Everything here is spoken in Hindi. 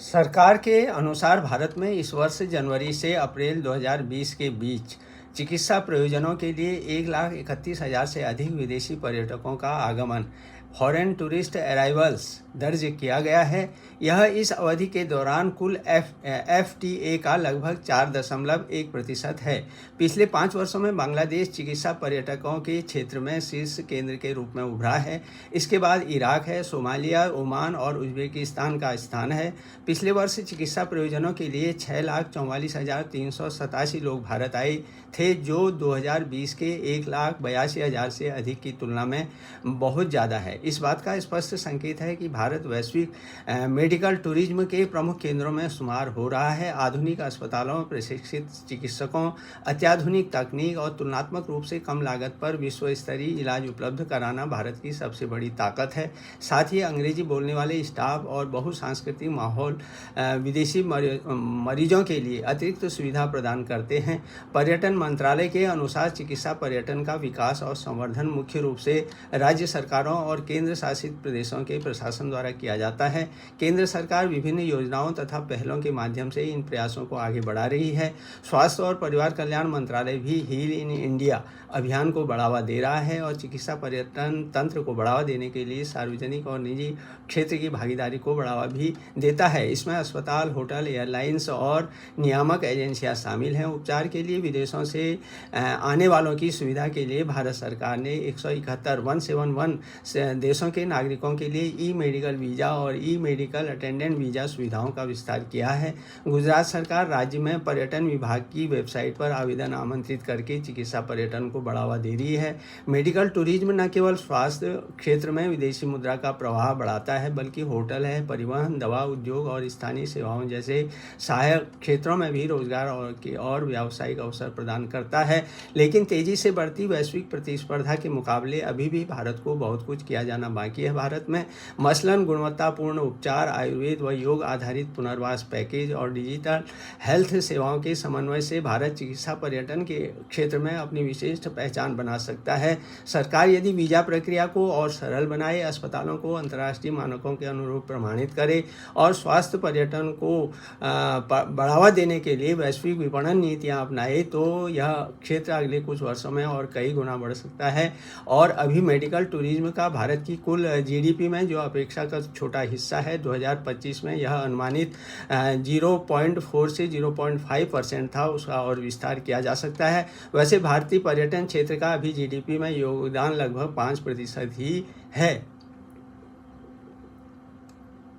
सरकार के अनुसार भारत में इस वर्ष जनवरी से अप्रैल 2020 के बीच चिकित्सा प्रयोजनों के लिए 1,31,000 से अधिक विदेशी पर्यटकों का आगमन फॉरेन टूरिस्ट अराइवल्स दर्ज किया गया है। यह इस अवधि के दौरान कुल FTA का लगभग 4.1% है। पिछले 5 वर्षों में बांग्लादेश चिकित्सा पर्यटकों के क्षेत्र में शीर्ष केंद्र के रूप में उभरा है। इसके बाद इराक है, सोमालिया, ओमान और उज्बेकिस्तान का स्थान है। पिछले वर्ष चिकित्सा प्रयोजनों के लिए 6,44,387 लोग भारत आए थे, जो 2020 के 1,82,000 से अधिक की तुलना में बहुत ज़्यादा है। इस बात का स्पष्ट संकेत है कि भारत वैश्विक मेडिकल टूरिज्म के प्रमुख केंद्रों में शुमार हो रहा है। आधुनिक अस्पतालों, प्रशिक्षित चिकित्सकों, अत्याधुनिक तकनीक और तुलनात्मक रूप से कम लागत पर विश्व स्तरीय इलाज उपलब्ध कराना भारत की सबसे बड़ी ताकत है। साथ ही अंग्रेजी बोलने वाले स्टाफ और बहुसांस्कृतिक माहौल विदेशी मरीजों के लिए अतिरिक्त सुविधा प्रदान करते हैं। पर्यटन मंत्रालय के अनुसार चिकित्सा पर्यटन का विकास और संवर्धन मुख्य रूप से राज्य सरकारों और केंद्र शासित प्रदेशों के प्रशासन द्वारा किया जाता है। केंद्र सरकार विभिन्न योजनाओं तथा पहलों के माध्यम से इन प्रयासों को आगे बढ़ा रही है। स्वास्थ्य और परिवार कल्याण मंत्रालय भी हील इन इंडिया अभियान को बढ़ावा दे रहा है और चिकित्सा पर्यटन तंत्र को बढ़ावा देने के लिए सार्वजनिक और निजी क्षेत्र की भागीदारी को बढ़ावा भी देता है। इसमें अस्पताल, होटल, एयरलाइंस और नियामक एजेंसियां शामिल हैं। उपचार के लिए विदेशों से आने वालों की सुविधा के लिए भारत सरकार ने 171 देशों के नागरिकों के लिए ई मेडिकल वीज़ा और ई मेडिकल अटेंडेंट वीज़ा सुविधाओं का विस्तार किया है। गुजरात सरकार राज्य में पर्यटन विभाग की वेबसाइट पर आवेदन आमंत्रित करके चिकित्सा पर्यटन को बढ़ावा दे रही है। मेडिकल टूरिज्म न केवल स्वास्थ्य क्षेत्र में विदेशी मुद्रा का प्रवाह बढ़ाता है, बल्कि होटल है, परिवहन, दवा उद्योग और स्थानीय सेवाओं जैसे सहायक क्षेत्रों में भी रोजगार और व्यावसायिक अवसर प्रदान करता है। लेकिन तेजी से बढ़ती वैश्विक प्रतिस्पर्धा के मुकाबले अभी भी भारत को बहुत कुछ किया जाना बाकी है। भारत में मसलन गुणवत्तापूर्ण उपचार, आयुर्वेद व योग आधारित पुनर्वास पैकेज और डिजिटल हेल्थ सेवाओं के समन्वय से भारत चिकित्सा पर्यटन के क्षेत्र में अपनी विशिष्ट पहचान बना सकता है। सरकार यदि वीजा प्रक्रिया को और सरल बनाए, अस्पतालों को अंतर्राष्ट्रीय मानकों के अनुरूप प्रमाणित करे और स्वास्थ्य पर्यटन को बढ़ावा देने के लिए वैश्विक विपणन नीतियां अपनाए, तो यह क्षेत्र अगले कुछ वर्षों में और कई गुना बढ़ सकता है। और अभी मेडिकल टूरिज्म का भारत की कुल GDP में जो अपेक्षाकृत छोटा हिस्सा है, 2025 में यह अनुमानित 0.4 से 0.5% था, उसका और विस्तार किया जा सकता है। वैसे भारतीय पर्यटन क्षेत्र का अभी GDP में योगदान लगभग 5% ही है।